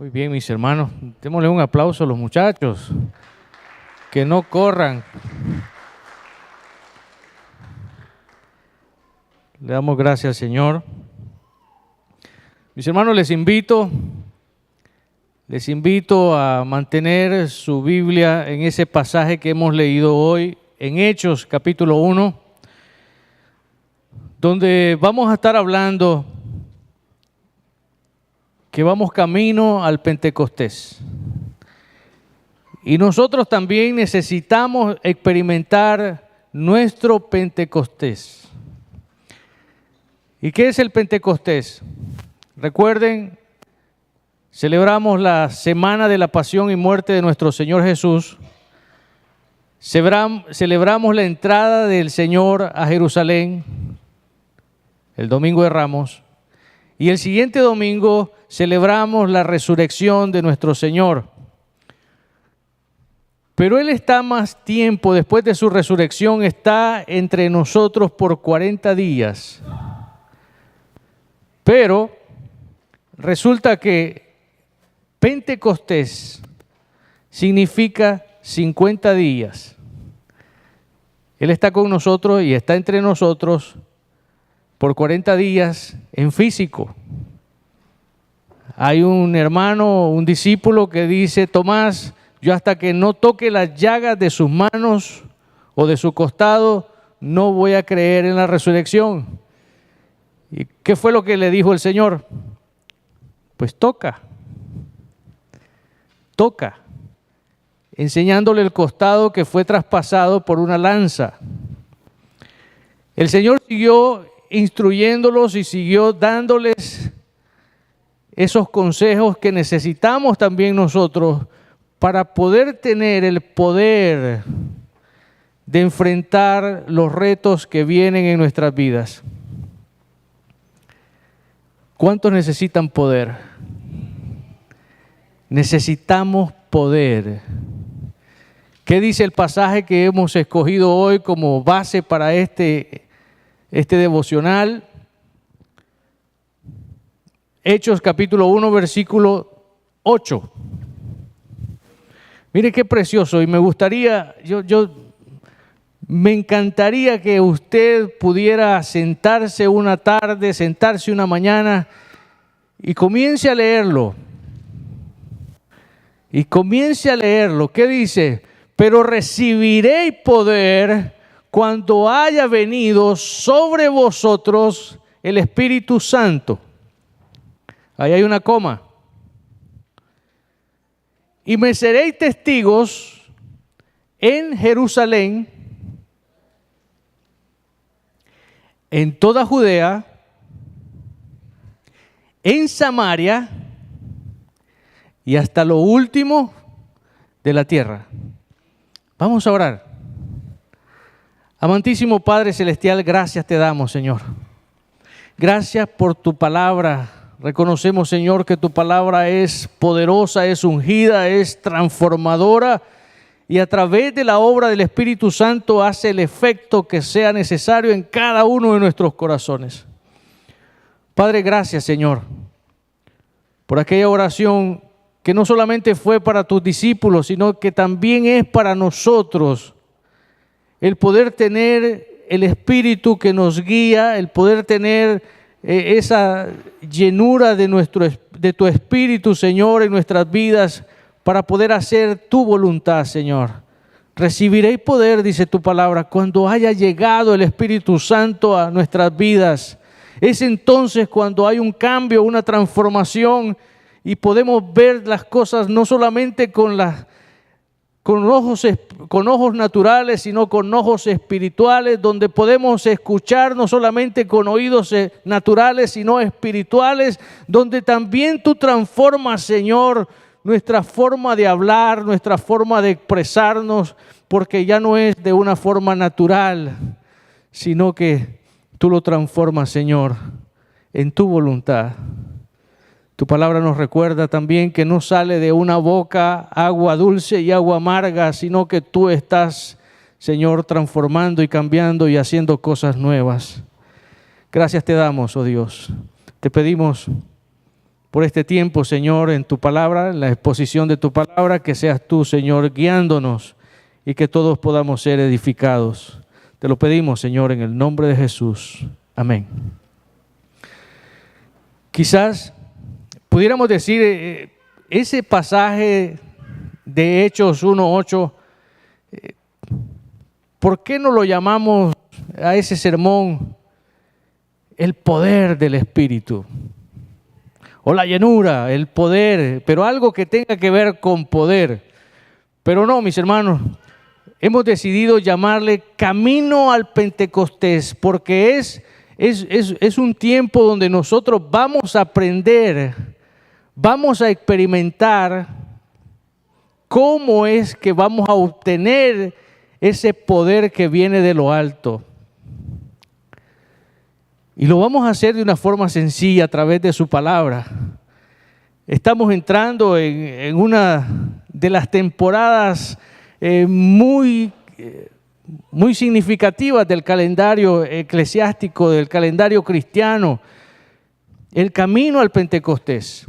Muy bien, mis hermanos. Démosle un aplauso a los muchachos. Que no corran. Le damos gracias al Señor. Mis hermanos, les invito a mantener su Biblia en ese pasaje que hemos leído hoy, en Hechos capítulo 1, donde vamos a estar hablando que vamos camino al Pentecostés. Y nosotros también necesitamos experimentar nuestro Pentecostés. ¿Y qué es el Pentecostés? Recuerden, celebramos la semana de la pasión y muerte de nuestro Señor Jesús. Celebramos la entrada del Señor a Jerusalén, el Domingo de Ramos. Y el siguiente domingo celebramos la resurrección de nuestro Señor. Pero Él está más tiempo, después de su resurrección, está entre nosotros por 40 días. Pero resulta que Pentecostés significa 50 días. Él está con nosotros y está entre nosotros por 40 días en físico. Hay un hermano, un discípulo que dice: Tomás, yo hasta que no toque las llagas de sus manos o de su costado, no voy a creer en la resurrección. ¿Y qué fue lo que le dijo el Señor? Pues toca, enseñándole el costado que fue traspasado por una lanza. El Señor siguió instruyéndolos y siguió dándoles esos consejos que necesitamos también nosotros para poder tener el poder de enfrentar los retos que vienen en nuestras vidas. ¿Cuántos necesitan poder? Necesitamos poder. ¿Qué dice el pasaje que hemos escogido hoy como base para este devocional? Hechos capítulo 1, versículo 8. Mire qué precioso, y me gustaría, me encantaría que usted pudiera sentarse una tarde, sentarse una mañana y comience a leerlo. ¿Qué dice? Pero recibiréis poder cuando haya venido sobre vosotros el Espíritu Santo. Ahí hay una coma. Y me seréis testigos en Jerusalén, en toda Judea, en Samaria y hasta lo último de la tierra. Vamos a orar. Amantísimo Padre Celestial, gracias te damos, Señor. Gracias por tu palabra. Reconocemos, Señor, que tu palabra es poderosa, es ungida, es transformadora y a través de la obra del Espíritu Santo hace el efecto que sea necesario en cada uno de nuestros corazones. Padre, gracias, Señor, por aquella oración que no solamente fue para tus discípulos, sino que también es para nosotros. El poder tener el Espíritu que nos guía, el poder tener esa llenura de tu Espíritu, Señor, en nuestras vidas para poder hacer tu voluntad, Señor. Recibiréis poder, dice tu palabra, cuando haya llegado el Espíritu Santo a nuestras vidas. Es entonces cuando hay un cambio, una transformación y podemos ver las cosas no solamente con ojos naturales, sino con ojos espirituales, donde podemos escuchar no solamente con oídos naturales, sino espirituales, donde también tú transformas, Señor, nuestra forma de hablar, nuestra forma de expresarnos, porque ya no es de una forma natural, sino que tú lo transformas, Señor, en tu voluntad. Tu palabra nos recuerda también que no sale de una boca agua dulce y agua amarga, sino que tú estás, Señor, transformando y cambiando y haciendo cosas nuevas. Gracias te damos, oh Dios. Te pedimos por este tiempo, Señor, en tu palabra, en la exposición de tu palabra, que seas tú, Señor, guiándonos y que todos podamos ser edificados. Te lo pedimos, Señor, en el nombre de Jesús. Amén. Quizás pudiéramos decir, ese pasaje de Hechos 1:8, ¿por qué no lo llamamos a ese sermón el poder del Espíritu? O la llenura, el poder, pero algo que tenga que ver con poder. Pero no, mis hermanos, hemos decidido llamarle Camino al Pentecostés, porque es un tiempo donde nosotros vamos a aprender, vamos a experimentar cómo es que vamos a obtener ese poder que viene de lo alto. Y lo vamos a hacer de una forma sencilla a través de su palabra. Estamos entrando en una de las temporadas muy significativas del calendario eclesiástico, del calendario cristiano, el camino al Pentecostés.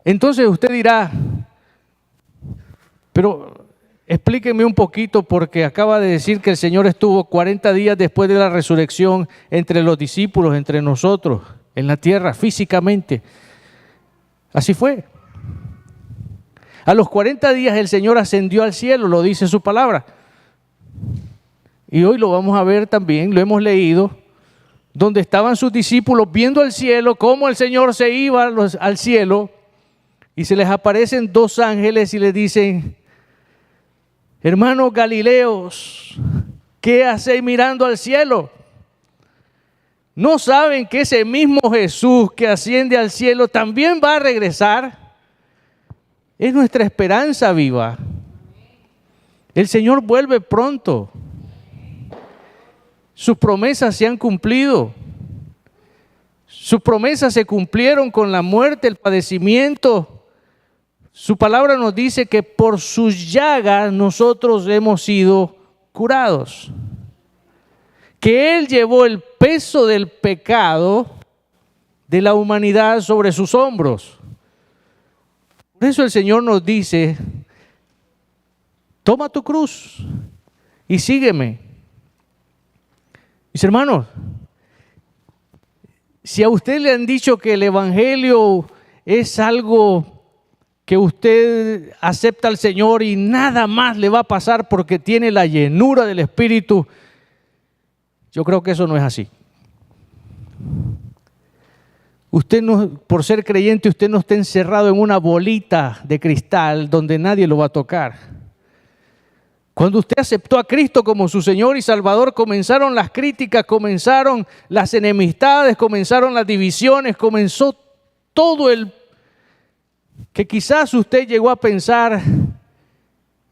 Entonces usted dirá, pero explíqueme un poquito, porque acaba de decir que el Señor estuvo 40 días después de la resurrección entre los discípulos, entre nosotros, en la tierra, físicamente. Así fue. A los 40 días el Señor ascendió al cielo, lo dice su palabra. Y hoy lo vamos a ver también, lo hemos leído, donde estaban sus discípulos viendo al cielo, cómo el Señor se iba al cielo, y se les aparecen dos ángeles y les dicen: hermanos Galileos, ¿qué hacéis mirando al cielo? ¿No saben que ese mismo Jesús que asciende al cielo también va a regresar? Es nuestra esperanza viva. El Señor vuelve pronto. Sus promesas se han cumplido. Sus promesas se cumplieron con la muerte, el padecimiento. Su palabra nos dice que por sus llagas nosotros hemos sido curados. Que Él llevó el peso del pecado de la humanidad sobre sus hombros. Por eso el Señor nos dice: toma tu cruz y sígueme. Mis hermanos, si a usted le han dicho que el Evangelio es algo que usted acepta al Señor y nada más le va a pasar porque tiene la llenura del Espíritu, yo creo que eso no es así. Usted no, por ser creyente, usted no está encerrado en una bolita de cristal donde nadie lo va a tocar. Cuando usted aceptó a Cristo como su Señor y Salvador, comenzaron las críticas, comenzaron las enemistades, comenzaron las divisiones, comenzó todo el que quizás usted llegó a pensar: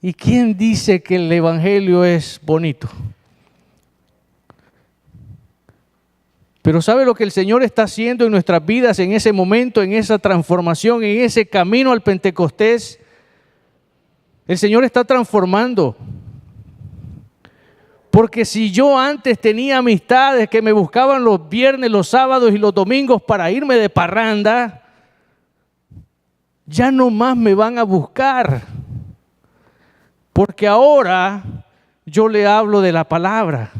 ¿y quién dice que el Evangelio es bonito? Pero ¿sabe lo que el Señor está haciendo en nuestras vidas en ese momento, en esa transformación, en ese camino al Pentecostés? El Señor está transformando. Porque si yo antes tenía amistades que me buscaban los viernes, los sábados y los domingos para irme de parranda, ya no más me van a buscar. Porque ahora yo le hablo de la palabra.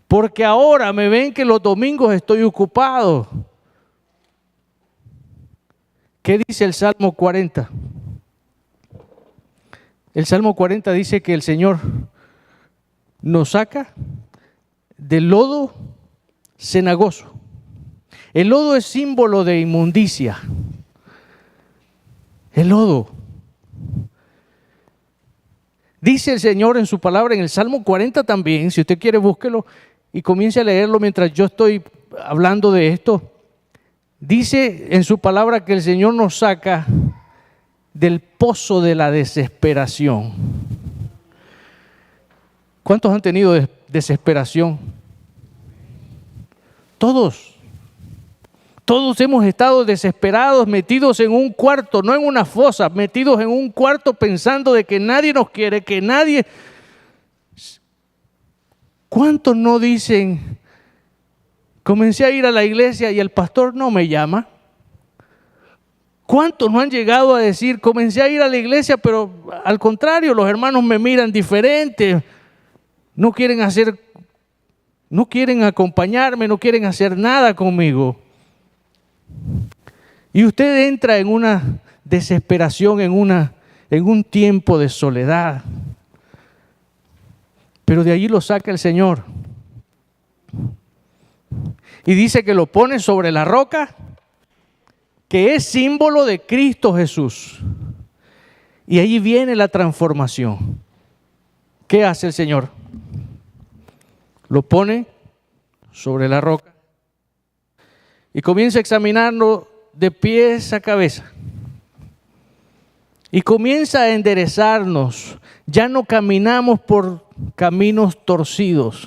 Porque ahora me ven que los domingos estoy ocupado. ¿Qué dice el Salmo 40? El Salmo 40 dice que el Señor nos saca del lodo cenagoso. El lodo es símbolo de inmundicia. El lodo. Dice el Señor en su palabra, en el Salmo 40 también, si usted quiere búsquelo y comience a leerlo mientras yo estoy hablando de esto. Dice en su palabra que el Señor nos saca del pozo de la desesperación. ¿Cuántos han tenido desesperación? Todos. Todos hemos estado desesperados, metidos en un cuarto, no en una fosa, metidos en un cuarto pensando de que nadie nos quiere, que nadie... ¿Cuántos no dicen, comencé a ir a la iglesia y el pastor no me llama? ¿Cuántos no han llegado a decir, comencé a ir a la iglesia, pero al contrario, los hermanos me miran diferente, no quieren acompañarme, no quieren hacer nada conmigo? Y usted entra en una desesperación, en un tiempo de soledad. Pero de allí lo saca el Señor. Y dice que lo pone sobre la roca, que es símbolo de Cristo Jesús. Y allí viene la transformación. ¿Qué hace el Señor? Lo pone sobre la roca y comienza a examinarlo de pies a cabeza. Y comienza a enderezarnos. Ya no caminamos por caminos torcidos.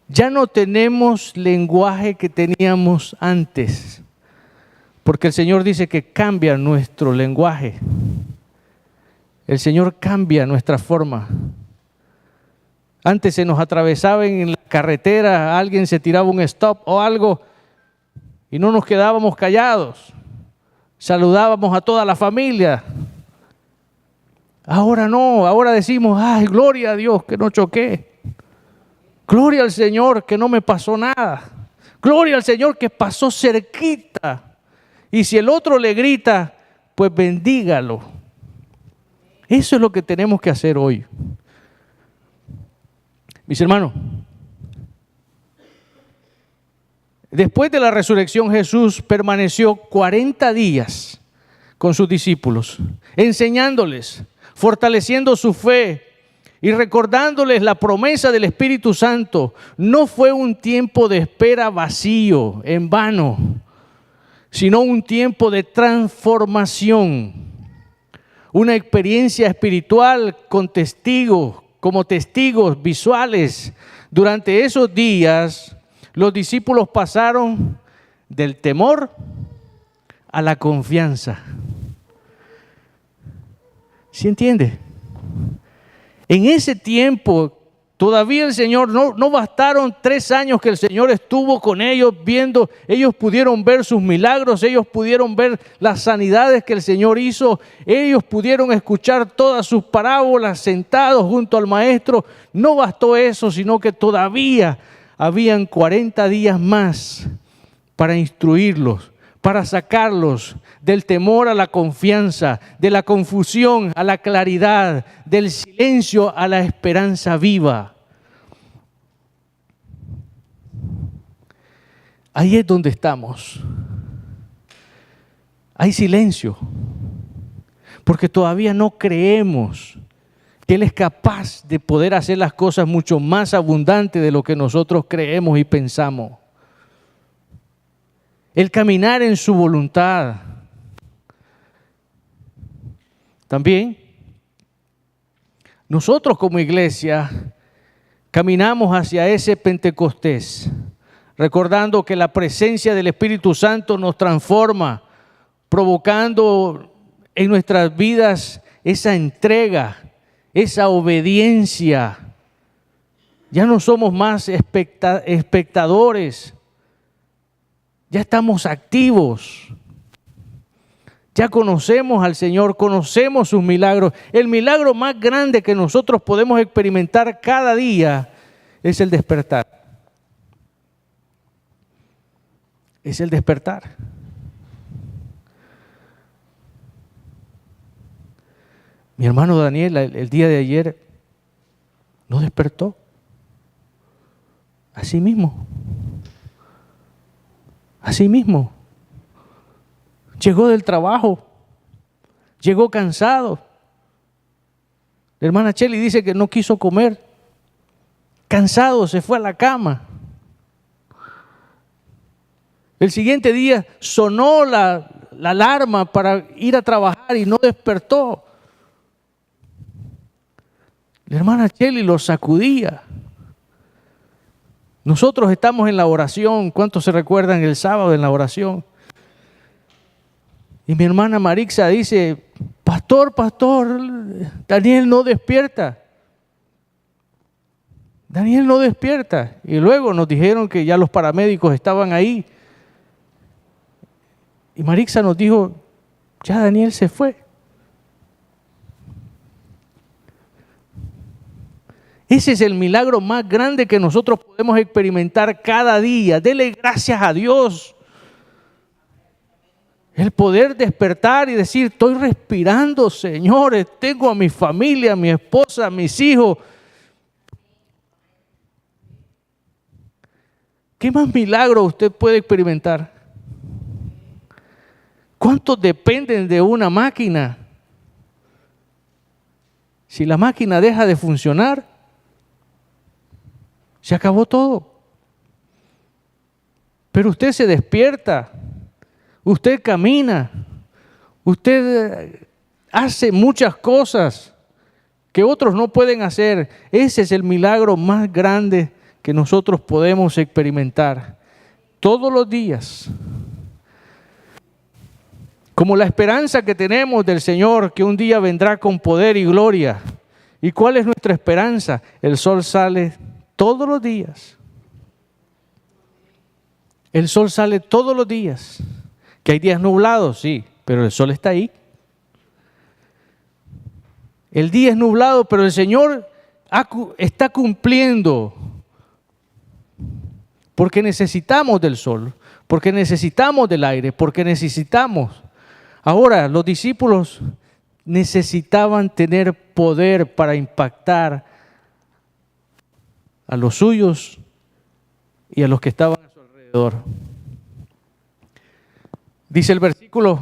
Ya no tenemos lenguaje que teníamos antes. Porque el Señor dice que cambia nuestro lenguaje. El Señor cambia nuestra forma. Antes se nos atravesaba en la carretera, alguien se tiraba un stop o algo y no nos quedábamos callados. Saludábamos a toda la familia. Ahora no, ahora decimos, ay, gloria a Dios que no choqué. Gloria al Señor que no me pasó nada. Gloria al Señor que pasó cerquita. Y si el otro le grita, pues bendígalo. Eso es lo que tenemos que hacer hoy. Mis hermanos, después de la resurrección Jesús permaneció 40 días con sus discípulos, enseñándoles, fortaleciendo su fe y recordándoles la promesa del Espíritu Santo. No fue un tiempo de espera vacío, en vano, sino un tiempo de transformación, una experiencia espiritual con testigos, como testigos visuales. Durante esos días, los discípulos pasaron del temor a la confianza. ¿Sí entiende? En ese tiempo, todavía el Señor, no bastaron 3 años que el Señor estuvo con ellos viendo, ellos pudieron ver sus milagros, ellos pudieron ver las sanidades que el Señor hizo, ellos pudieron escuchar todas sus parábolas sentados junto al Maestro. No bastó eso, sino que todavía habían 40 días más para instruirlos, para sacarlos del temor a la confianza, de la confusión a la claridad, del silencio a la esperanza viva. Ahí es donde estamos. Hay silencio, porque todavía no creemos que Él es capaz de poder hacer las cosas mucho más abundantes de lo que nosotros creemos y pensamos. El caminar en su voluntad. También nosotros como iglesia caminamos hacia ese Pentecostés, recordando que la presencia del Espíritu Santo nos transforma, provocando en nuestras vidas esa entrega, esa obediencia. Ya no somos más espectadores, ya estamos activos. Ya conocemos al Señor, conocemos sus milagros. El milagro más grande que nosotros podemos experimentar cada día es el despertar. Es el despertar. Mi hermano Daniel el día de ayer no despertó. Así mismo. Así mismo. Llegó del trabajo, llegó cansado. La hermana Cheli dice que no quiso comer. Cansado, se fue a la cama. El siguiente día sonó la alarma para ir a trabajar y no despertó. La hermana Cheli lo sacudía. Nosotros estamos en la oración. ¿Cuántos se recuerdan el sábado en la oración? Y mi hermana Marixa dice, pastor, Daniel no despierta. Daniel no despierta. Y luego nos dijeron que ya los paramédicos estaban ahí. Y Marixa nos dijo, ya Daniel se fue. Ese es el milagro más grande que nosotros podemos experimentar cada día. Dele gracias a Dios. El poder despertar y decir, estoy respirando, señores, tengo a mi familia, a mi esposa, a mis hijos. ¿Qué más milagro usted puede experimentar? ¿Cuántos dependen de una máquina? Si la máquina deja de funcionar, se acabó todo. Pero usted se despierta, usted camina, usted hace muchas cosas que otros no pueden hacer. Ese es el milagro más grande que nosotros podemos experimentar todos los días. Como la esperanza que tenemos del Señor, que un día vendrá con poder y gloria. ¿Y cuál es nuestra esperanza? El sol sale todos los días. El sol sale todos los días. Que hay días nublados, sí, pero el sol está ahí. El día es nublado, pero el Señor está cumpliendo. Porque necesitamos del sol, porque necesitamos del aire, porque necesitamos. Ahora, los discípulos necesitaban tener poder para impactar a los suyos y a los que estaban a su alrededor. Dice el versículo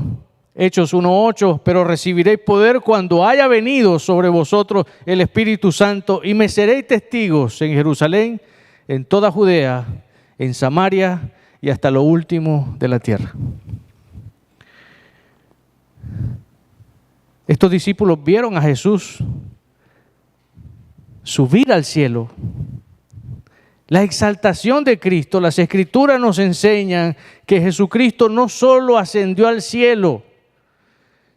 Hechos 1:8, pero recibiréis poder cuando haya venido sobre vosotros el Espíritu Santo y me seréis testigos en Jerusalén, en toda Judea, en Samaria y hasta lo último de la tierra. Estos discípulos vieron a Jesús subir al cielo. La exaltación de Cristo, las Escrituras nos enseñan que Jesucristo no solo ascendió al cielo,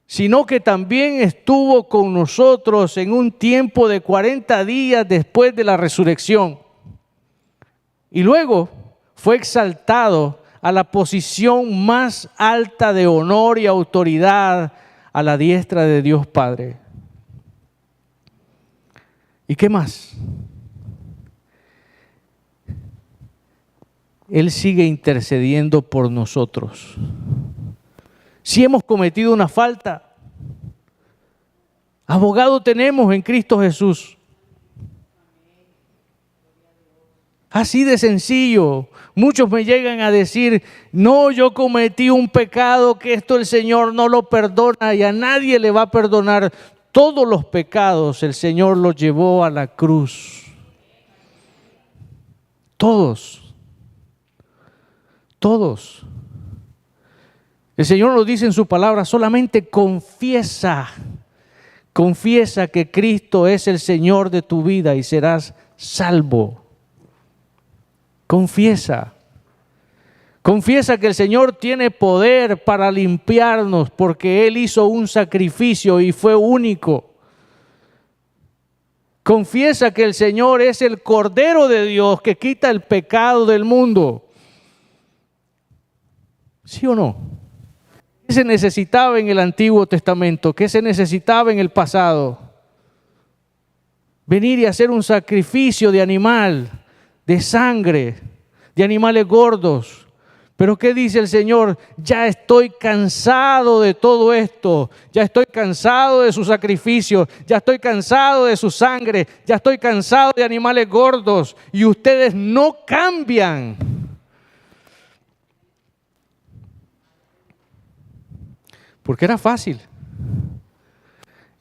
sino que también estuvo con nosotros en un tiempo de 40 días después de la resurrección. Y luego fue exaltado a la posición más alta de honor y autoridad a la diestra de Dios Padre. ¿Y qué más? Él sigue intercediendo por nosotros. Si hemos cometido una falta, abogado tenemos en Cristo Jesús. Así de sencillo. Muchos me llegan a decir, no, yo cometí un pecado que esto el Señor no lo perdona y a nadie le va a perdonar. Todos los pecados el Señor los llevó a la cruz. Todos. Todos. El Señor nos dice en su palabra, solamente confiesa que Cristo es el Señor de tu vida y serás salvo. Confiesa que el Señor tiene poder para limpiarnos porque Él hizo un sacrificio y fue único. Confiesa que el Señor es el Cordero de Dios que quita el pecado del mundo. ¿Sí o no? ¿Qué se necesitaba en el Antiguo Testamento? ¿Qué se necesitaba en el pasado? Venir y hacer un sacrificio de animal, de sangre, de animales gordos. Pero ¿qué dice el Señor? Ya estoy cansado de todo esto. Ya estoy cansado de su sacrificio. Ya estoy cansado de su sangre. Ya estoy cansado de animales gordos. Y ustedes no cambian. Porque era fácil.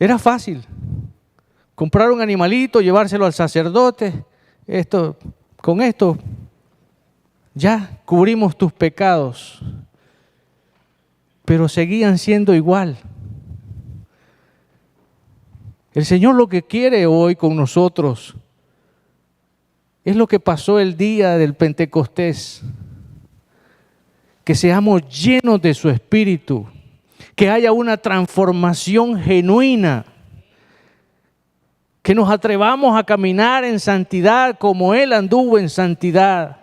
Era fácil. Comprar un animalito, llevárselo al sacerdote. Con esto ya cubrimos tus pecados. Pero seguían siendo igual. El Señor lo que quiere hoy con nosotros es lo que pasó el día del Pentecostés. Que seamos llenos de su Espíritu. Que haya una transformación genuina, que nos atrevamos a caminar en santidad como Él anduvo en santidad.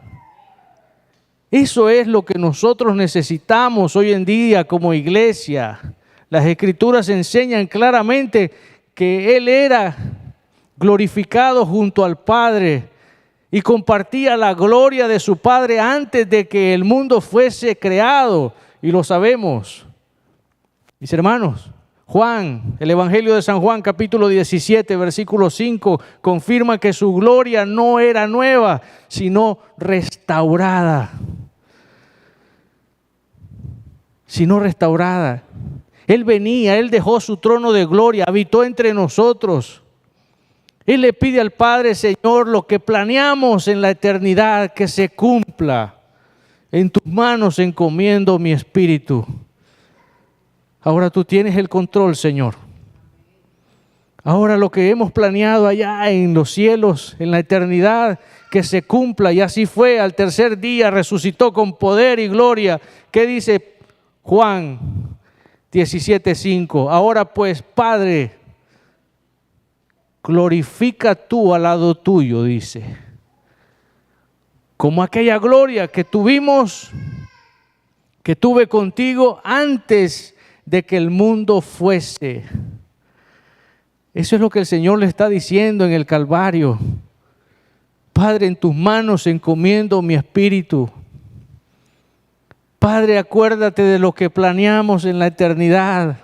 Eso es lo que nosotros necesitamos hoy en día como iglesia. Las Escrituras enseñan claramente que Él era glorificado junto al Padre y compartía la gloria de su Padre antes de que el mundo fuese creado. Y lo sabemos. Mis hermanos, Juan, el Evangelio de San Juan, capítulo 17, versículo 5, confirma que su gloria no era nueva, sino restaurada. Sino restaurada. Él venía, Él dejó su trono de gloria, habitó entre nosotros. Él le pide al Padre, Señor, lo que planeamos en la eternidad, que se cumpla. En tus manos encomiendo mi espíritu. Ahora tú tienes el control, Señor. Ahora lo que hemos planeado allá en los cielos, en la eternidad, que se cumpla. Y así fue, al tercer día resucitó con poder y gloria. ¿Qué dice Juan 17:5? Ahora pues, Padre, glorifica tú al lado tuyo, dice. Como aquella gloria que tuvimos, que tuve contigo antes de que el mundo fuese. Eso es lo que el Señor le está diciendo en el Calvario. Padre, en tus manos encomiendo mi espíritu. Padre, acuérdate de lo que planeamos en la eternidad.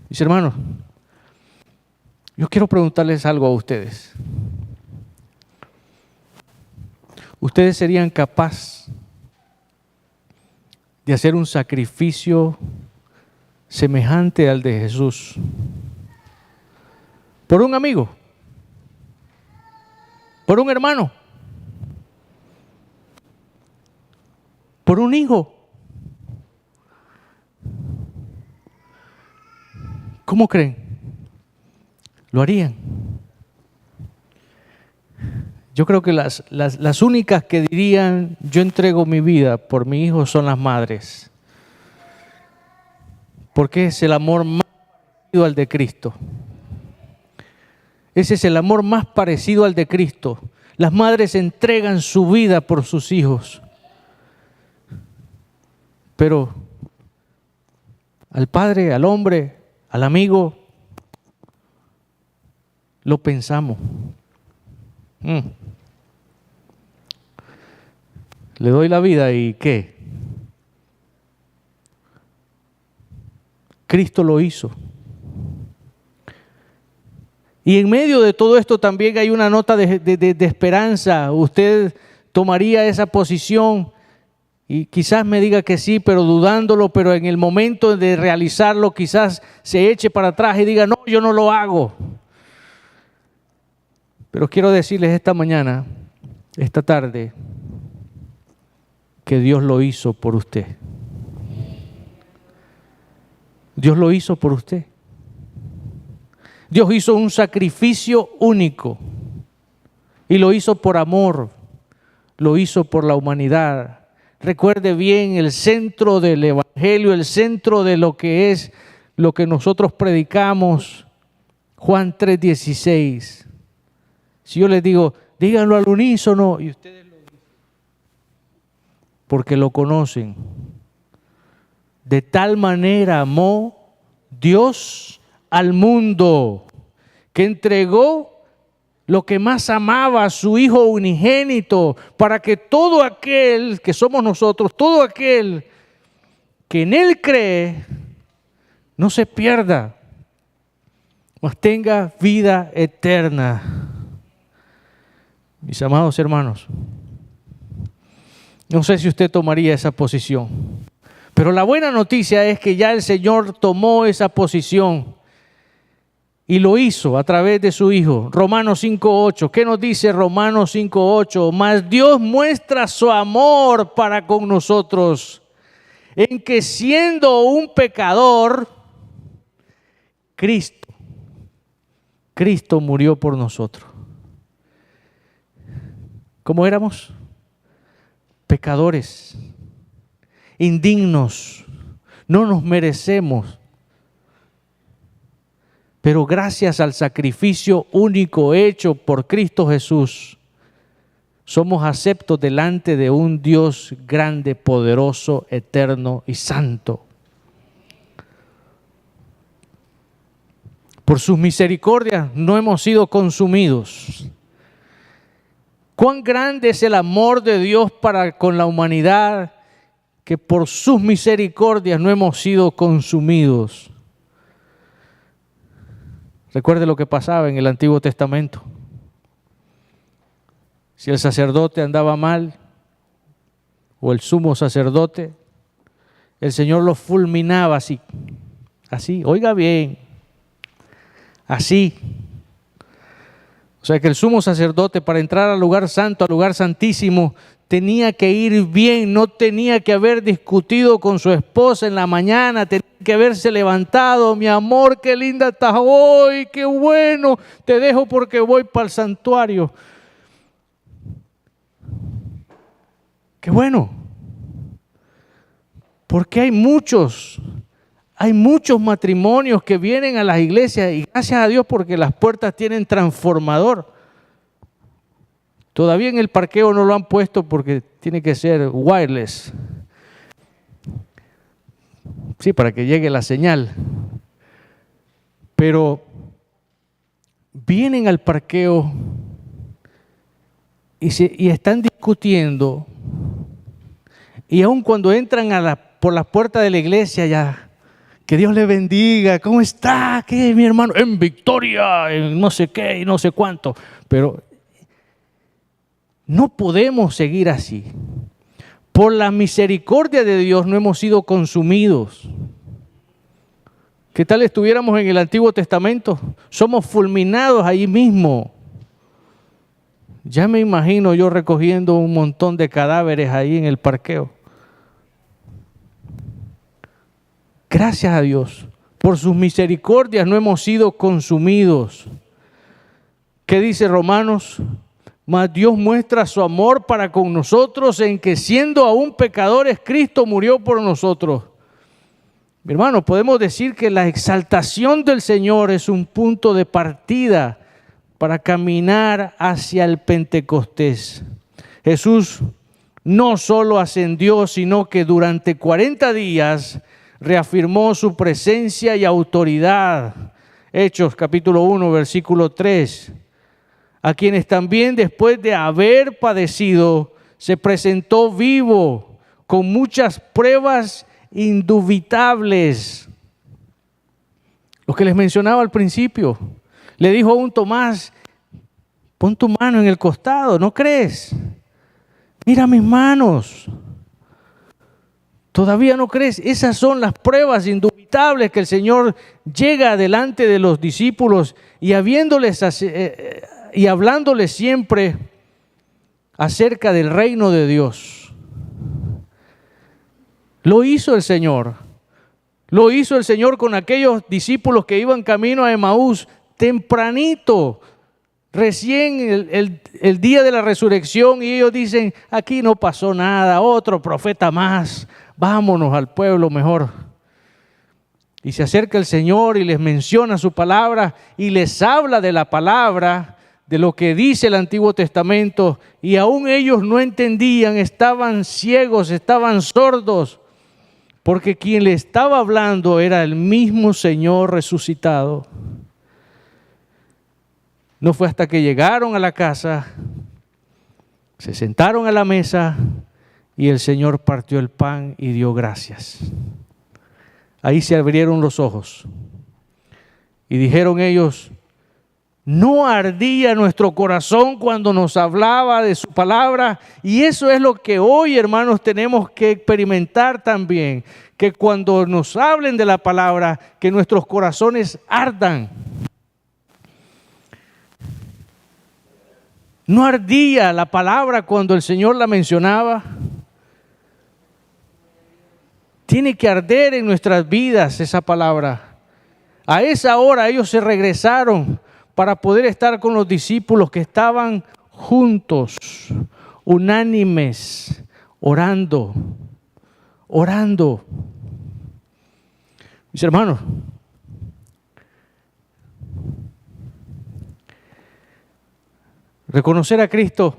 Mis hermanos, yo quiero preguntarles algo a ustedes. ¿Ustedes serían capaces de hacer un sacrificio semejante al de Jesús por un amigo, por un hermano, por un hijo? ¿Cómo creen? ¿Lo harían? Yo creo que las únicas que dirían, yo entrego mi vida por mi hijo, son las madres. Porque es el amor más parecido al de Cristo. Ese es el amor más parecido al de Cristo. Las madres entregan su vida por sus hijos. Pero al padre, al hombre, al amigo, lo pensamos. Le doy la vida y ¿qué? Cristo lo hizo. Y en medio de todo esto también hay una nota de esperanza. Usted tomaría esa posición y quizás me diga que sí, pero dudándolo, pero en el momento de realizarlo quizás se eche para atrás y diga, no, yo no lo hago. Pero quiero decirles esta mañana, esta tarde, que Dios lo hizo por usted. Dios lo hizo por usted. Dios hizo un sacrificio único y lo hizo por amor, lo hizo por la humanidad. Recuerde bien, el centro del Evangelio, el centro de lo que es lo que nosotros predicamos, Juan 3:16. Si yo les digo, díganlo al unísono, y ustedes lo dicen, porque lo conocen. De tal manera amó Dios al mundo, que entregó lo que más amaba, a su Hijo unigénito, para que todo aquel que somos nosotros, todo aquel que en Él cree, no se pierda, mas tenga vida eterna. Mis amados hermanos, no sé si usted tomaría esa posición, pero la buena noticia es que ya el Señor tomó esa posición y lo hizo a través de su Hijo. Romanos 5:8. ¿Qué nos dice Romanos 5:8? Mas Dios muestra su amor para con nosotros, en que siendo un pecador, Cristo murió por nosotros. ¿Cómo éramos? Pecadores, indignos, no nos merecemos. Pero gracias al sacrificio único hecho por Cristo Jesús, somos aceptos delante de un Dios grande, poderoso, eterno y santo. Por sus misericordias no hemos sido consumidos. Cuán grande es el amor de Dios para con la humanidad, que por sus misericordias no hemos sido consumidos. Recuerde lo que pasaba en el Antiguo Testamento. Si el sacerdote andaba mal, o el sumo sacerdote, el Señor lo fulminaba así, oiga bien, así. O sea que el sumo sacerdote, para entrar al lugar santo, al lugar santísimo, tenía que ir bien, no tenía que haber discutido con su esposa en la mañana, tenía que haberse levantado: mi amor, qué linda estás hoy, qué bueno, te dejo porque voy para el santuario. Qué bueno, porque hay muchos matrimonios que vienen a las iglesias, y gracias a Dios porque las puertas tienen transformador. Todavía en el parqueo no lo han puesto porque tiene que ser wireless. Sí, para que llegue la señal. Pero vienen al parqueo y están discutiendo. Y aun cuando entran por la puerta de la iglesia, ya, que Dios le bendiga, ¿cómo está? ¿Qué, mi hermano? En victoria, en no sé qué y no sé cuánto. Pero no podemos seguir así. Por la misericordia de Dios no hemos sido consumidos. ¿Qué tal estuviéramos en el Antiguo Testamento? Somos fulminados ahí mismo. Ya me imagino yo recogiendo un montón de cadáveres ahí en el parqueo. Gracias a Dios, por sus misericordias no hemos sido consumidos. ¿Qué dice Romanos? Mas Dios muestra su amor para con nosotros en que, siendo aún pecadores, Cristo murió por nosotros. Mi hermano, podemos decir que la exaltación del Señor es un punto de partida para caminar hacia el Pentecostés. Jesús no solo ascendió, sino que durante 40 días reafirmó su presencia y autoridad. Hechos capítulo 1, versículo 3. A quienes también, después de haber padecido, se presentó vivo con muchas pruebas indubitables. Lo que les mencionaba al principio. Le dijo a un Tomás: pon tu mano en el costado, ¿no crees? Mira mis manos. ¿Todavía no crees? Esas son las pruebas indubitables que el Señor llega delante de los discípulos y hablándoles siempre acerca del reino de Dios. Lo hizo el Señor. Lo hizo el Señor con aquellos discípulos que iban camino a Emaús tempranito, recién el día de la resurrección, y ellos dicen: aquí no pasó nada, otro profeta más, vámonos al pueblo mejor. Y se acerca el Señor y les menciona su palabra y les habla de la palabra, de lo que dice el Antiguo Testamento, y aún ellos no entendían, estaban ciegos, estaban sordos, porque quien le estaba hablando era el mismo Señor resucitado. No fue hasta que llegaron a la casa, se sentaron a la mesa y el Señor partió el pan y dio gracias. Ahí se abrieron los ojos y dijeron ellos: ¿no ardía nuestro corazón cuando nos hablaba de su palabra? Y eso es lo que hoy, hermanos, tenemos que experimentar también, que cuando nos hablen de la palabra, que nuestros corazones ardan. ¿No ardía la palabra cuando el Señor la mencionaba? Tiene que arder en nuestras vidas esa palabra. A esa hora ellos se regresaron para poder estar con los discípulos que estaban juntos, unánimes, orando. Mis hermanos, reconocer a Cristo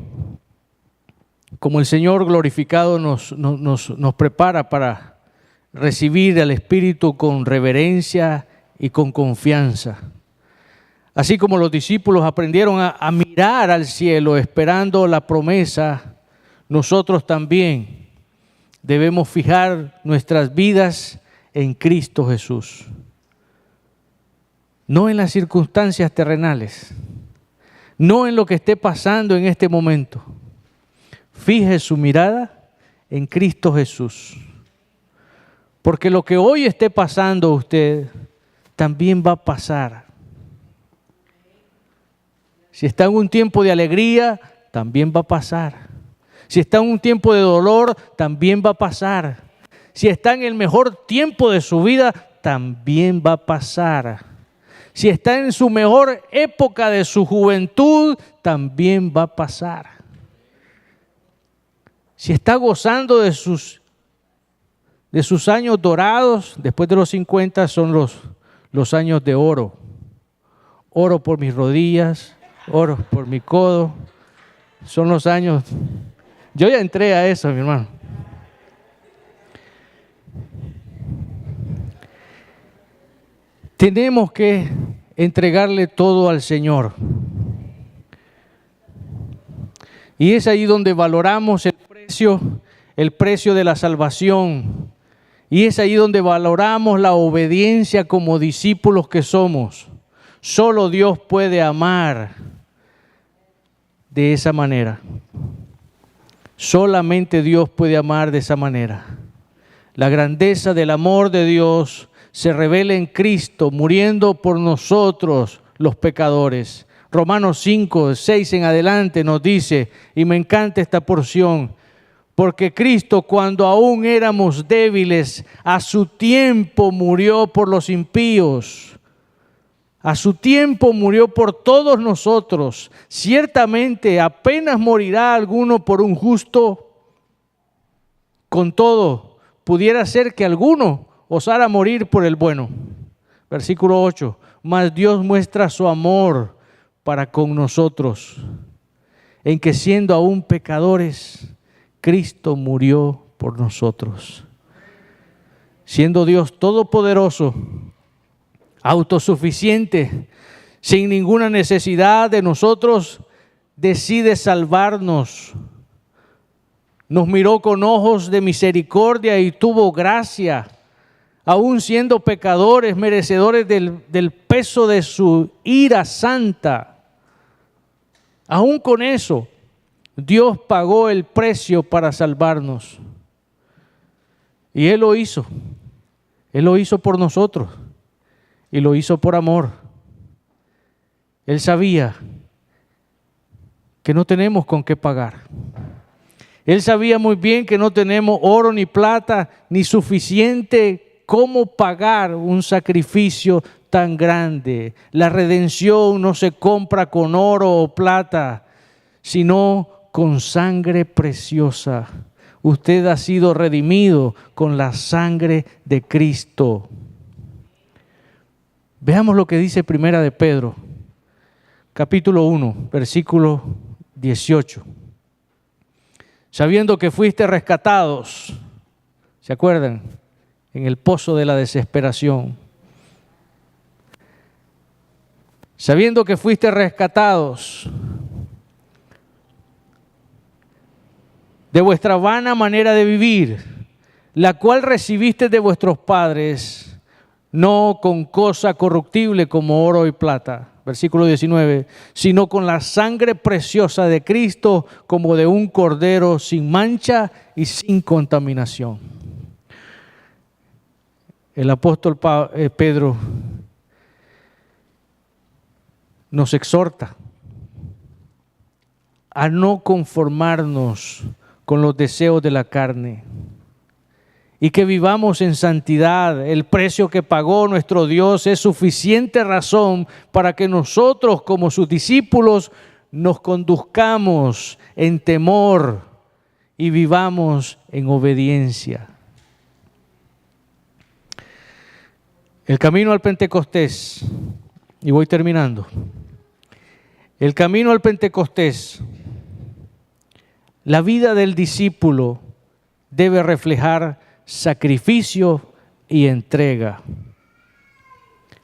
como el Señor glorificado nos prepara para recibir al Espíritu con reverencia y con confianza. Así como los discípulos aprendieron a mirar al cielo esperando la promesa, nosotros también debemos fijar nuestras vidas en Cristo Jesús. No en las circunstancias terrenales, no en lo que esté pasando en este momento. Fije su mirada en Cristo Jesús. Porque lo que hoy esté pasando a usted también va a pasar. Si está en un tiempo de alegría, también va a pasar. Si está en un tiempo de dolor, también va a pasar. Si está en el mejor tiempo de su vida, también va a pasar. Si está en su mejor época de su juventud, también va a pasar. Si está gozando de sus años dorados, después de los 50 son los años de oro. Oro por mis rodillas, oro por mi codo. Son los años. Yo ya entré a eso, mi hermano. Tenemos que entregarle todo al Señor. Y es ahí donde valoramos el precio de la salvación. Y es ahí donde valoramos la obediencia como discípulos que somos. Solo Dios puede amar de esa manera. Solamente Dios puede amar de esa manera. La grandeza del amor de Dios se revela en Cristo, muriendo por nosotros los pecadores. Romanos 5, 6 en adelante nos dice, y me encanta esta porción, porque Cristo, cuando aún éramos débiles, a su tiempo murió por los impíos. A su tiempo murió por todos nosotros. Ciertamente apenas morirá alguno por un justo. Con todo, pudiera ser que alguno osara morir por el bueno. Versículo 8. Mas Dios muestra su amor para con nosotros, en que siendo aún pecadores, Cristo murió por nosotros. Siendo Dios todopoderoso, autosuficiente, sin ninguna necesidad de nosotros, decide salvarnos. Nos miró con ojos de misericordia y tuvo gracia, aún siendo pecadores, merecedores del peso de su ira santa. Aún con eso, Dios pagó el precio para salvarnos. Y Él lo hizo. Él lo hizo por nosotros. Y lo hizo por amor. Él sabía que no tenemos con qué pagar. Él sabía muy bien que no tenemos oro ni plata ni suficiente cómo pagar un sacrificio tan grande. La redención no se compra con oro o plata, sino con sangre preciosa. Usted ha sido redimido con la sangre de Cristo. Veamos lo que dice Primera de Pedro, capítulo 1, versículo 18. Sabiendo que fuiste rescatados, ¿se acuerdan? En el pozo de la desesperación. Sabiendo que fuiste rescatados de vuestra vana manera de vivir, la cual recibiste de vuestros padres, no con cosa corruptible como oro y plata, versículo 19, sino con la sangre preciosa de Cristo, como de un cordero sin mancha y sin contaminación. El apóstol Pedro nos exhorta a no conformarnos con los deseos de la carne y que vivamos en santidad. El precio que pagó nuestro Dios es suficiente razón para que nosotros como sus discípulos nos conduzcamos en temor y vivamos en obediencia. El camino al Pentecostés, y voy terminando. El camino al Pentecostés La vida del discípulo debe reflejar sacrificio y entrega.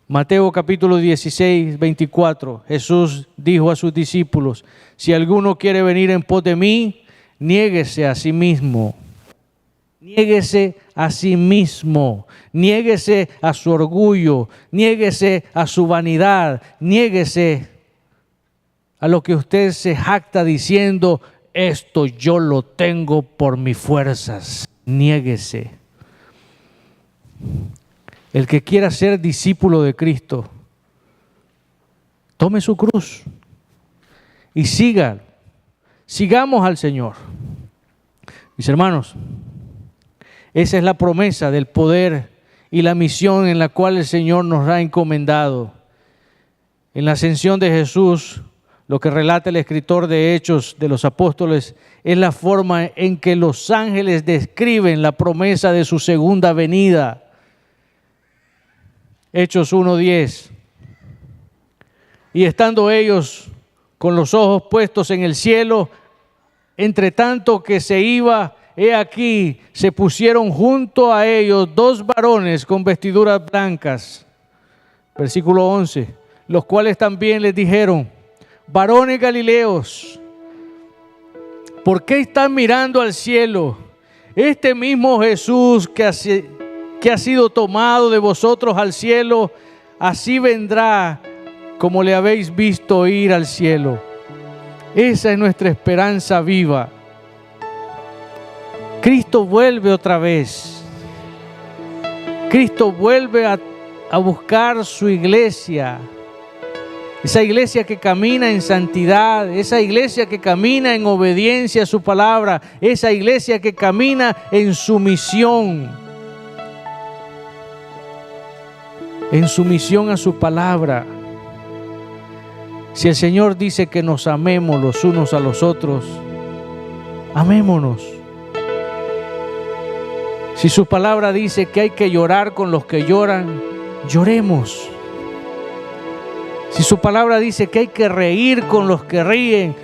Mateo capítulo 16, 24, Jesús dijo a sus discípulos: si alguno quiere venir en pos de mí, niéguese a sí mismo. Niéguese a sí mismo, niéguese a su orgullo, niéguese a su vanidad, niéguese a lo que usted se jacta diciendo: esto yo lo tengo por mis fuerzas. Niéguese. El que quiera ser discípulo de Cristo, tome su cruz y sigamos al Señor. Mis hermanos, esa es la promesa del poder y la misión en la cual el Señor nos ha encomendado. En la ascensión de Jesús, lo que relata el escritor de Hechos de los Apóstoles es la forma en que los ángeles describen la promesa de su segunda venida. Hechos 1:10. Y estando ellos con los ojos puestos en el cielo, entre tanto que se iba, he aquí, se pusieron junto a ellos 2 varones con vestiduras blancas. Versículo 11. Los cuales también les dijeron: varones galileos, ¿por qué están mirando al cielo? Este mismo Jesús que ha sido tomado de vosotros al cielo, así vendrá como le habéis visto ir al cielo. Esa es nuestra esperanza viva. Cristo vuelve otra vez. Cristo vuelve a buscar su iglesia. Esa iglesia que camina en santidad, esa iglesia que camina en obediencia a su palabra, esa iglesia que camina en sumisión a su palabra. Si el Señor dice que nos amemos los unos a los otros, amémonos. Si su palabra dice que hay que llorar con los que lloran, lloremos. Si su palabra dice que hay que reír con los que ríen,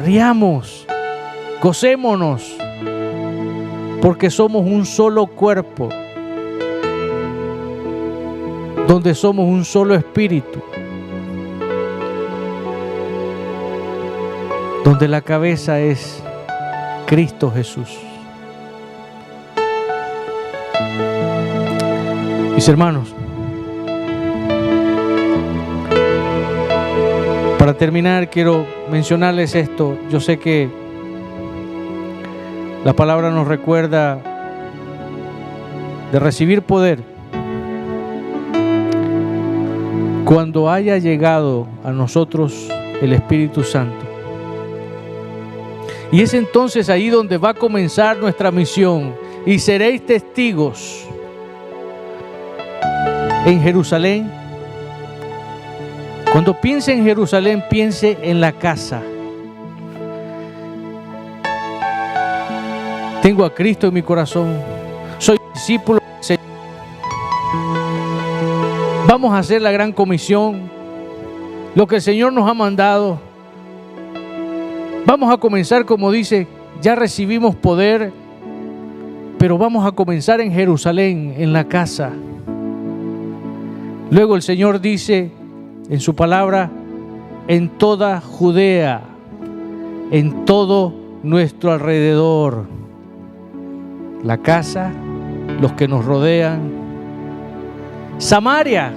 riamos, gocémonos, porque somos un solo cuerpo, donde somos un solo espíritu, donde la cabeza es Cristo Jesús. Mis hermanos, para terminar quiero mencionarles esto. Yo sé que la palabra nos recuerda de recibir poder cuando haya llegado a nosotros el Espíritu Santo. Y es entonces ahí donde va a comenzar nuestra misión. Y seréis testigos en Jerusalén. Cuando piense en Jerusalén, piense en la casa. Tengo a Cristo en mi corazón. Soy discípulo del Señor. Vamos a hacer la gran comisión, lo que el Señor nos ha mandado. Vamos a comenzar, como dice, ya recibimos poder, pero vamos a comenzar en Jerusalén, en la casa. Luego el Señor dice en su palabra: en toda Judea, en todo nuestro alrededor, la casa, los que nos rodean, Samaria.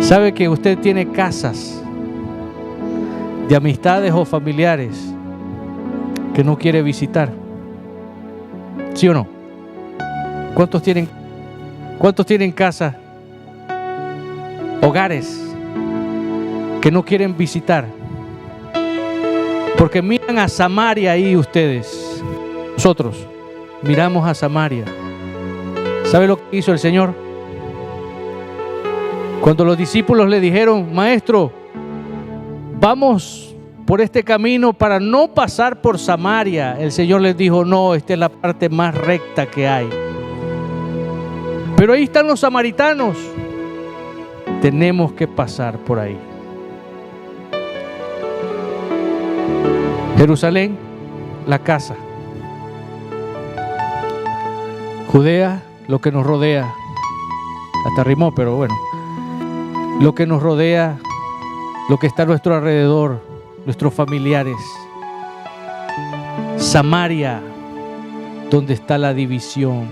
¿Sabe que usted tiene casas de amistades o familiares que no quiere visitar? ¿Sí o no? ¿Cuántos tienen casas, hogares que no quieren visitar? Porque miran a Samaria ahí ustedes. Nosotros miramos a Samaria. ¿Sabe lo que hizo el Señor? Cuando los discípulos le dijeron: Maestro, vamos por este camino para no pasar por Samaria, el Señor les dijo: no, esta es la parte más recta que hay. Pero ahí están los samaritanos. Tenemos que pasar por ahí. Jerusalén, la casa. Judea, lo que nos rodea. Hasta rimó, pero bueno. Lo que nos rodea, lo que está a nuestro alrededor, nuestros familiares. Samaria, donde está la división.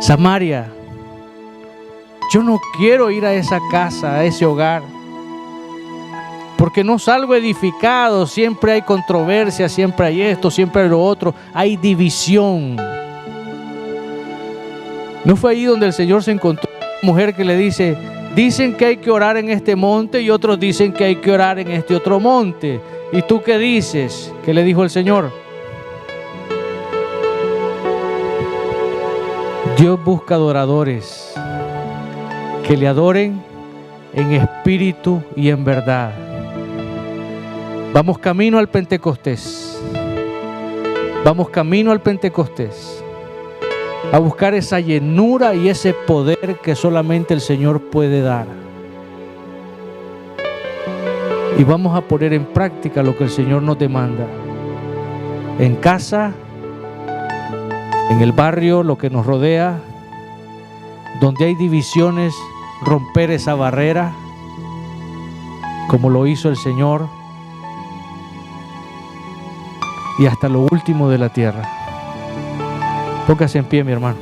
Samaria, yo no quiero ir a esa casa, a ese hogar, porque no salgo edificado. Siempre hay controversia, siempre hay esto, siempre hay lo otro, hay división. ¿No fue ahí donde el Señor se encontró con una mujer que le dice: dicen que hay que orar en este monte y otros dicen que hay que orar en este otro monte? ¿Y tú qué dices? ¿Qué le dijo el Señor? Dios busca adoradores que le adoren en espíritu y en verdad. Vamos camino al Pentecostés. Vamos camino al Pentecostés. A buscar esa llenura y ese poder que solamente el Señor puede dar. Y vamos a poner en práctica lo que el Señor nos demanda. En casa, en el barrio, lo que nos rodea, donde hay divisiones, romper esa barrera, como lo hizo el Señor, y hasta lo último de la tierra. Póngase en pie, mi hermano.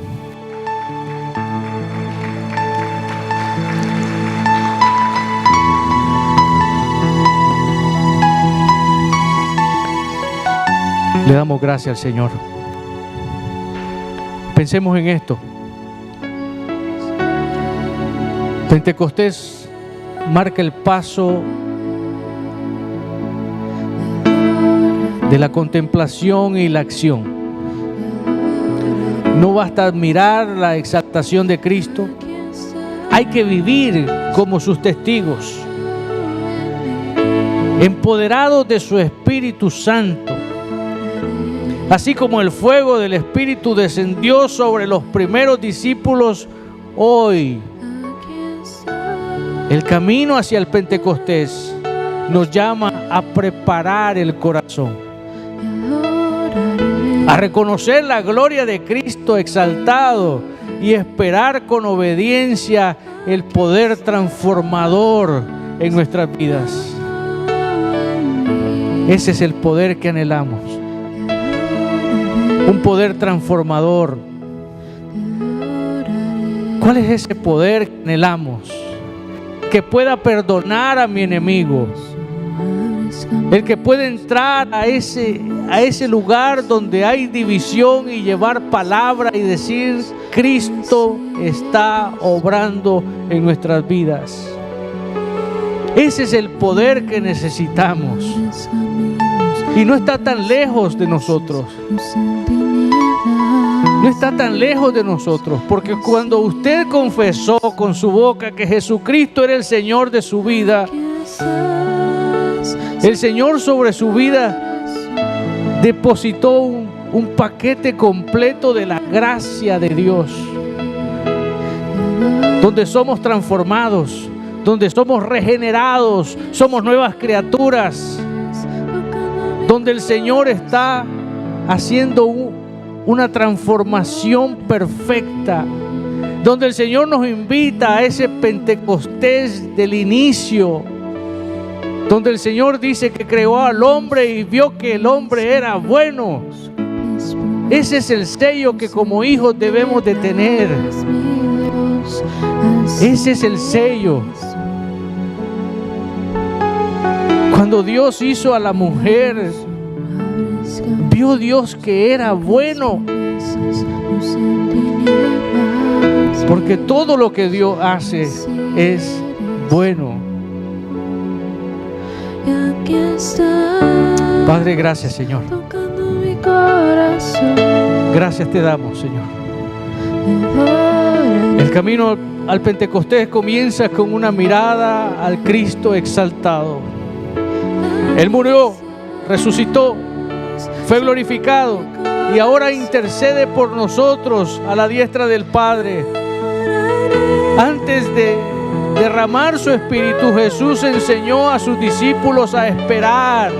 Le damos gracias al Señor. Pensemos en esto. Pentecostés marca el paso de la contemplación y la acción. No basta admirar la exaltación de Cristo, hay que vivir como sus testigos, empoderados de su Espíritu Santo. Así como el fuego del Espíritu descendió sobre los primeros discípulos, hoy el camino hacia el Pentecostés nos llama a preparar el corazón, a reconocer la gloria de Cristo exaltado y esperar con obediencia el poder transformador en nuestras vidas. Ese es el poder que anhelamos, un poder transformador. ¿Cuál es ese poder que anhelamos? Que pueda perdonar a mi enemigo, el que puede entrar a ese lugar donde hay división y llevar palabra y decir: Cristo está obrando en nuestras vidas. Ese es el poder que necesitamos y no está tan lejos de nosotros. No está tan lejos de nosotros, porque cuando usted confesó con su boca que Jesucristo era el Señor de su vida, el Señor sobre su vida depositó un paquete completo de la gracia de Dios, donde somos transformados, donde somos regenerados, somos nuevas criaturas, donde el Señor está haciendo una transformación perfecta, donde el Señor nos invita a ese Pentecostés del inicio, donde el Señor dice que creó al hombre y vio que el hombre era bueno. Ese es el sello que como hijos debemos de tener. Ese es el sello. Cuando Dios hizo a la mujer, vio Dios que era bueno, porque todo lo que Dios hace es bueno. Padre, gracias, Señor. Gracias te damos, Señor. El camino al Pentecostés comienza con una mirada al Cristo exaltado. Él murió, resucitó, fue glorificado y ahora intercede por nosotros a la diestra del Padre. Antes de derramar su Espíritu, Jesús enseñó a sus discípulos a esperar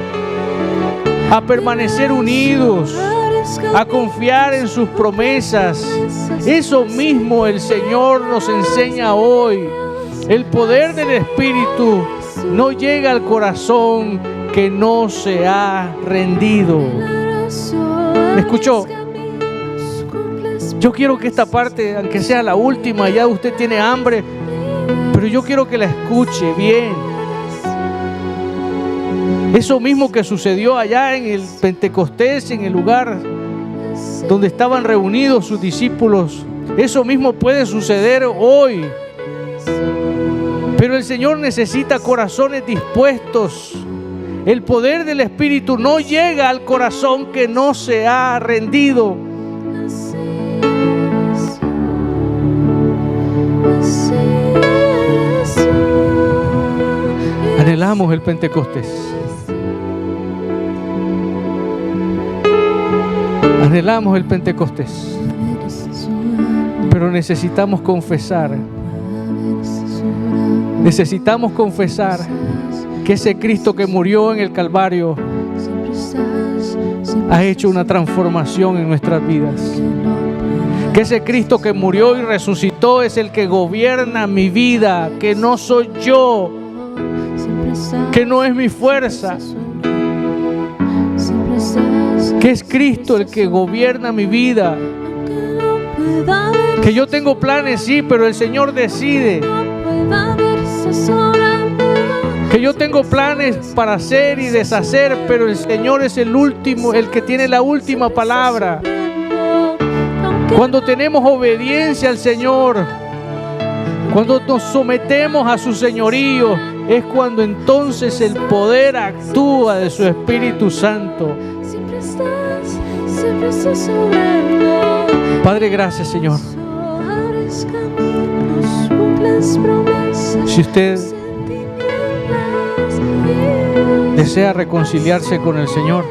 a permanecer unidos, a confiar en sus promesas. Eso mismo el Señor nos enseña hoy. El poder del Espíritu no llega al corazón que no se ha rendido. ¿Me escuchó? Yo quiero que esta parte, aunque sea la última, ya usted tiene hambre, pero yo quiero que la escuche bien. Eso mismo que sucedió allá en el Pentecostés, en el lugar donde estaban reunidos sus discípulos, eso mismo puede suceder hoy. Pero el Señor necesita corazones dispuestos. El poder del Espíritu no llega al corazón que no se ha rendido. Anhelamos el Pentecostés. Anhelamos el Pentecostés. Pero necesitamos confesar. Necesitamos confesar que ese Cristo que murió en el Calvario ha hecho una transformación en nuestras vidas. Que ese Cristo que murió y resucitó es el que gobierna mi vida, que no soy yo, que no es mi fuerza, que es Cristo el que gobierna mi vida. Que yo tengo planes, sí, pero el Señor decide. Que yo tengo planes para hacer y deshacer, pero el Señor es el último, el que tiene la última palabra. Cuando tenemos obediencia al Señor, cuando nos sometemos a su señorío, es cuando entonces el poder actúa de su Espíritu Santo. Padre, gracias, Señor. Si usted desea reconciliarse con el Señor,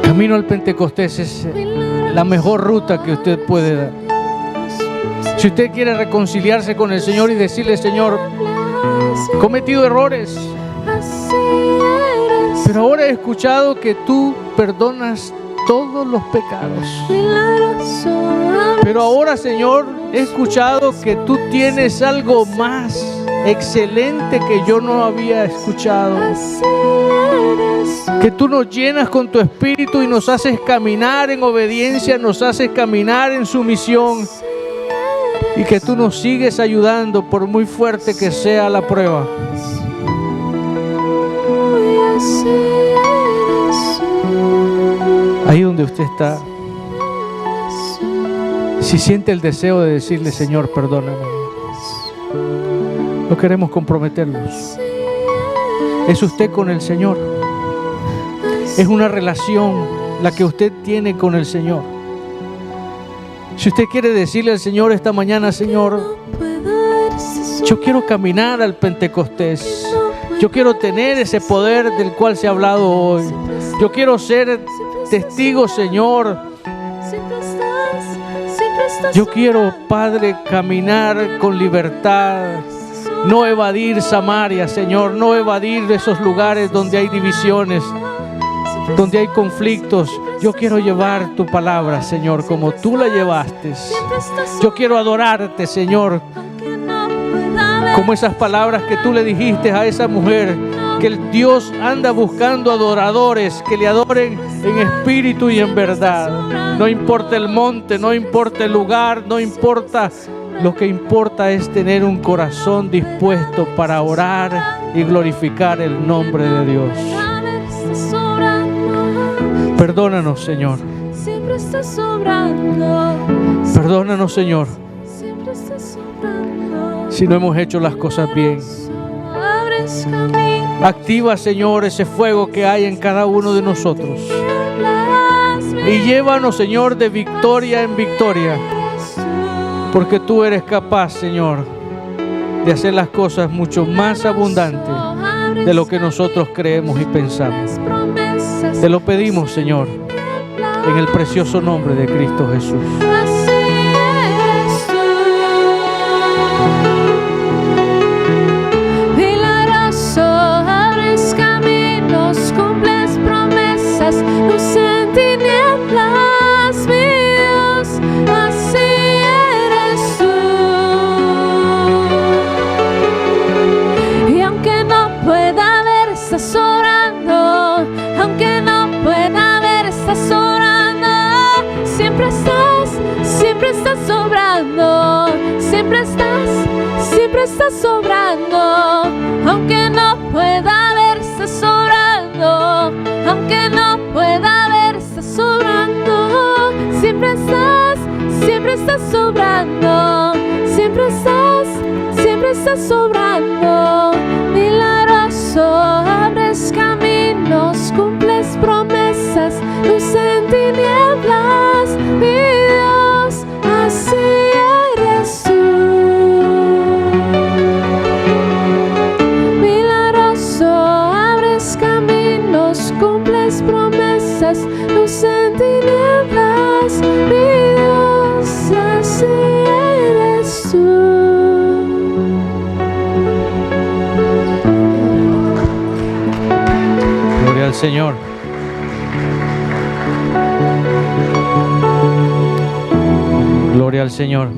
camino al Pentecostés es la mejor ruta que usted puede dar. Si usted quiere reconciliarse con el Señor y decirle: Señor, he cometido errores, pero ahora he escuchado que tú perdonas todos los pecados. Pero ahora, Señor, he escuchado que tú tienes algo más excelente que yo no había escuchado. Que tú nos llenas con tu Espíritu y nos haces caminar en obediencia, nos haces caminar en sumisión. Y que tú nos sigues ayudando por muy fuerte que sea la prueba. Ahí donde usted está, si siente el deseo de decirle: Señor, perdóname, no queremos comprometernos. Es usted con el Señor. Es una relación la que usted tiene con el Señor. Si usted quiere decirle al Señor esta mañana: Señor, yo quiero caminar al Pentecostés. Yo quiero tener ese poder del cual se ha hablado hoy. Yo quiero ser testigo, Señor. Yo quiero, Padre, caminar con libertad. No evadir Samaria, Señor. No evadir esos lugares donde hay divisiones, donde hay conflictos. Yo quiero llevar tu palabra, Señor, como tú la llevaste. Yo quiero adorarte, Señor, como esas palabras que tú le dijiste a esa mujer, que el Dios anda buscando adoradores que le adoren en espíritu y en verdad. No importa el monte, no importa el lugar, no importa. Lo que importa es tener un corazón dispuesto para orar y glorificar el nombre de Dios. Perdónanos, Señor. Perdónanos, Señor, si no hemos hecho las cosas bien. Activa, Señor, ese fuego que hay en cada uno de nosotros. Y llévanos, Señor, de victoria en victoria. Porque tú eres capaz, Señor, de hacer las cosas mucho más abundantes de lo que nosotros creemos y pensamos. Te lo pedimos, Señor, en el precioso nombre de Cristo Jesús. Milagroso, abres camino. sobrando, siempre estás sobrando, aunque no pueda verse sobrando, aunque no pueda verse sobrando, siempre estás sobrando, siempre estás sobrando, milagroso, abres caminos, cumples promesas, luz en tinieblas, mi Dios, así eres tú. Milagroso, abres caminos, cumples promesas, luz en tinieblas, mi Dios, así eres tú. Gloria al Señor. Gloria al Señor.